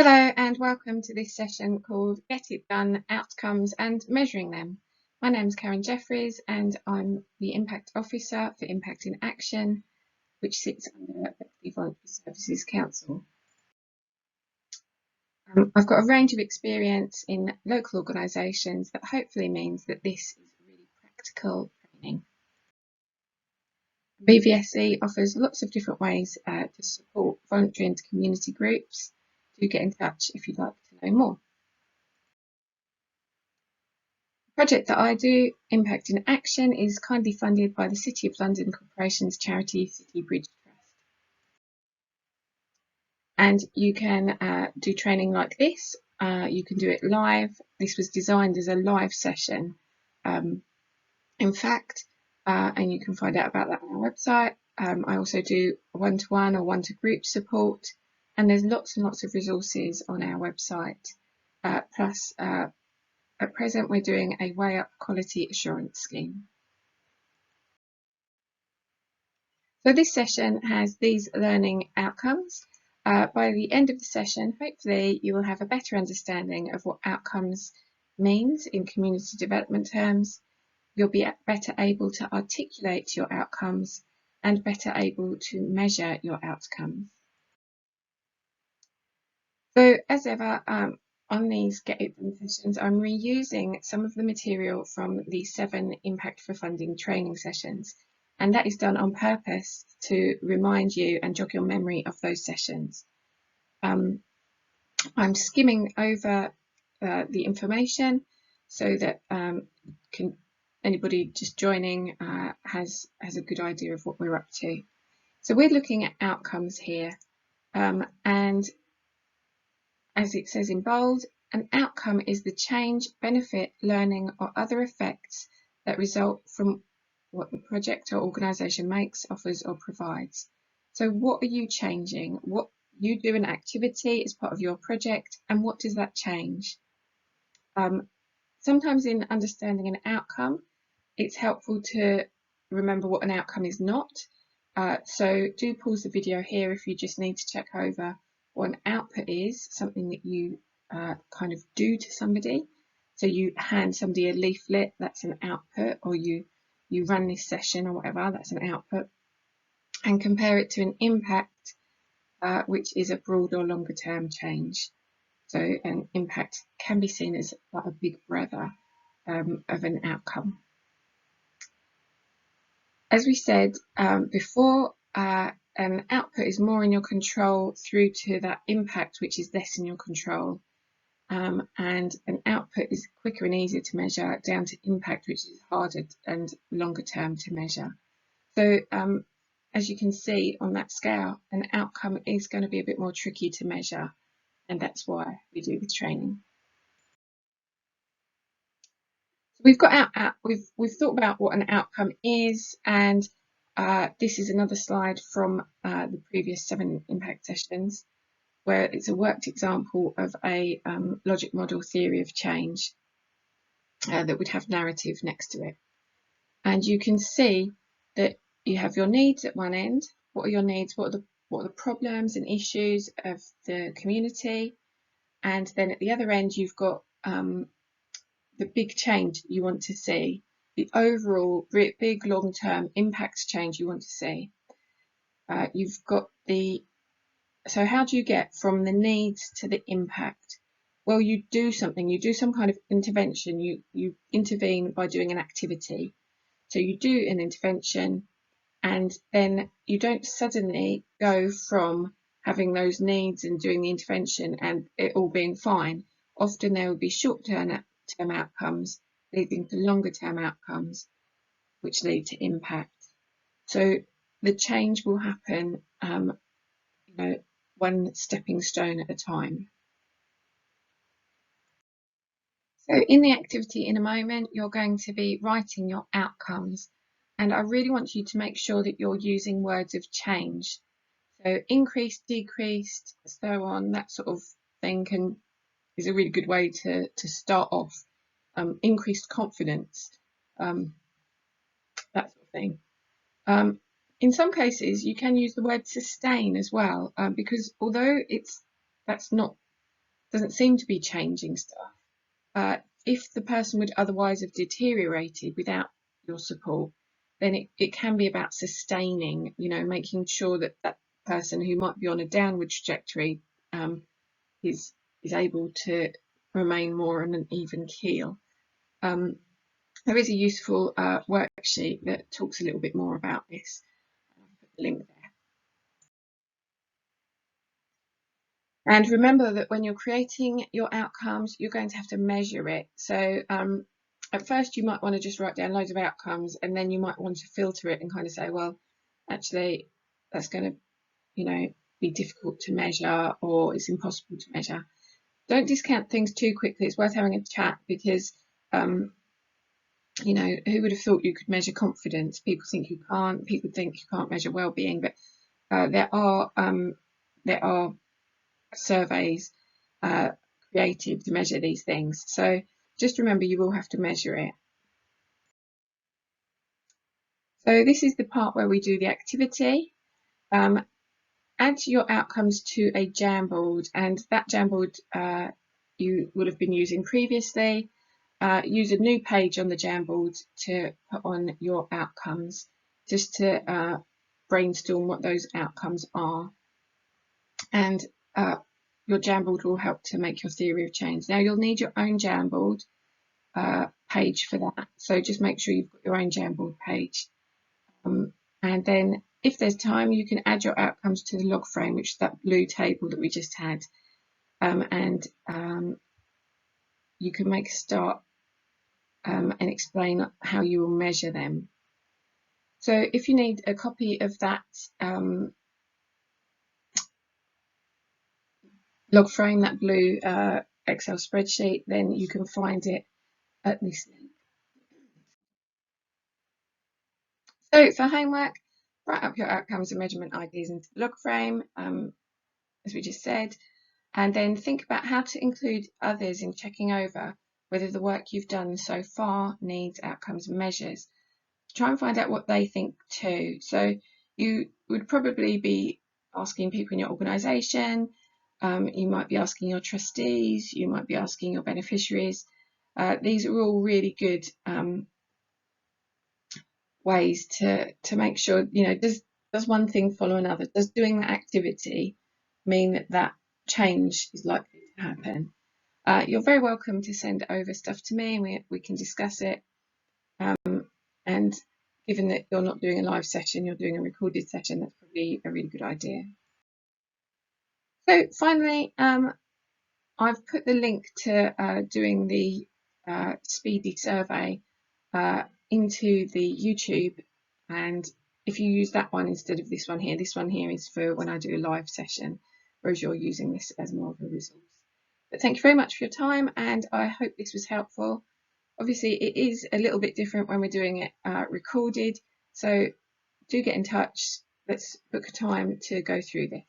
Hello and welcome to this session called Get It Done, Outcomes and Measuring Them. My name is Karen Jeffries and I'm the Impact Officer for Impact in Action, which sits under Bexley Voluntary Services Council. I've got a range of experience in local organisations that hopefully means that this is really practical training. BVSC offers lots of different ways to support voluntary and community groups. Do get in touch if you'd like to know more. The project that I do, Impact in Action, is kindly funded by the City of London Corporation's charity City Bridge Trust. And you can do training like this. You can do it live. This was designed as a live session, in fact, and you can find out about that on our website. I also do one-to-one or one-to-group support, and there's lots and lots of resources on our website. Plus, at present, we're doing a Way Up Quality Assurance Scheme. So this session has these learning outcomes. By the end of the session, hopefully you will have a better understanding of what outcomes means in community development terms. You'll be better able to articulate your outcomes and better able to measure your outcomes. So as ever, on these Get It Done sessions, I'm reusing some of the material from the 7 Impact for Funding training sessions, and that is done on purpose to remind you and jog your memory of those sessions. I'm skimming over the information so that anybody just joining has a good idea of what we're up to. So we're looking at outcomes here, and as it says in bold, an outcome is the change, benefit, learning or other effects that result from what the project or organisation makes, offers or provides. So what are you changing? What you do an activity as part of your project, and what does that change? Sometimes in understanding an outcome, it's helpful to remember what an outcome is not. So do pause the video here if you just need to check over what an output is, something that you kind of do to somebody. So you hand somebody a leaflet, that's an output, or you run this session or whatever, that's an output. And compare it to an impact, which is a broad or longer term change. So an impact can be seen as like a big brother of an outcome. As we said before, an output is more in your control through to that impact, which is less in your control. And an output is quicker and easier to measure down to impact, which is harder and longer term to measure. So as you can see on that scale, an outcome is going to be a bit more tricky to measure, and that's why we do the training. So we've got we've thought about what an outcome is, and this is another slide from the previous 7 impact sessions, where it's a worked example of a logic model theory of change that would have narrative next to it. And you can see that you have your needs at one end. What are your needs? What are the problems and issues of the community? And then at the other end, you've got the big change you want to see, the overall big long-term impact change you want to see. You've got so how do you get from the needs to the impact? Well, you do something, you do some kind of intervention, you intervene by doing an activity. So you do an intervention, and then you don't suddenly go from having those needs and doing the intervention and it all being fine. Often there will be short-term outcomes leading to longer-term outcomes, which lead to impact. So the change will happen, one stepping stone at a time. So in the activity in a moment, you're going to be writing your outcomes, and I really want you to make sure that you're using words of change. So increased, decreased, so on, that sort of thing is a really good way to start off. Increased confidence, that sort of thing. In some cases, you can use the word sustain as well, because although that's not doesn't seem to be changing stuff, if the person would otherwise have deteriorated without your support, then it can be about sustaining, making sure that that person who might be on a downward trajectory is able to remain more on an even keel. There is a useful worksheet that talks a little bit more about this. I'll put the link there. And remember that when you're creating your outcomes, you're going to have to measure it. So at first you might want to just write down loads of outcomes, and then you might want to filter it and kind of say, well, actually, that's going to, be difficult to measure, or it's impossible to measure. Don't discount things too quickly. It's worth having a chat, because who would have thought you could measure confidence? People think you can't. People think you can't measure well-being, but there are surveys created to measure these things. So just remember, you will have to measure it. So this is the part where we do the activity. Add your outcomes to a Jamboard, and that Jamboard you would have been using previously. Use a new page on the Jamboard to put on your outcomes, just to brainstorm what those outcomes are. And your Jamboard will help to make your theory of change. Now you'll need your own Jamboard page for that, so just make sure you've got your own Jamboard page. And then if there's time, you can add your outcomes to the log frame, which is that blue table that we just had, and you can make a start and explain how you will measure them. So if you need a copy of that log frame, that blue Excel spreadsheet, then you can find it at this link. So for homework, write up your outcomes and measurement ideas into the log frame, as we just said, and then think about how to include others in checking over whether the work you've done so far needs outcomes and measures. Try and find out what they think too. So you would probably be asking people in your organisation, you might be asking your trustees, you might be asking your beneficiaries. These are all really good ways to make sure, does one thing follow another? Does doing that activity mean that change is likely to happen? You're very welcome to send over stuff to me, and we can discuss it. And given that you're not doing a live session, you're doing a recorded session, that's probably a really good idea. So finally, I've put the link to doing the speedy survey into the YouTube, and if you use that one instead of this one here is for when I do a live session, whereas you're using this as more of a resource. But thank you very much for your time, and I hope this was helpful. Obviously, it is a little bit different when we're doing it recorded, so do get in touch. Let's book a time to go through this.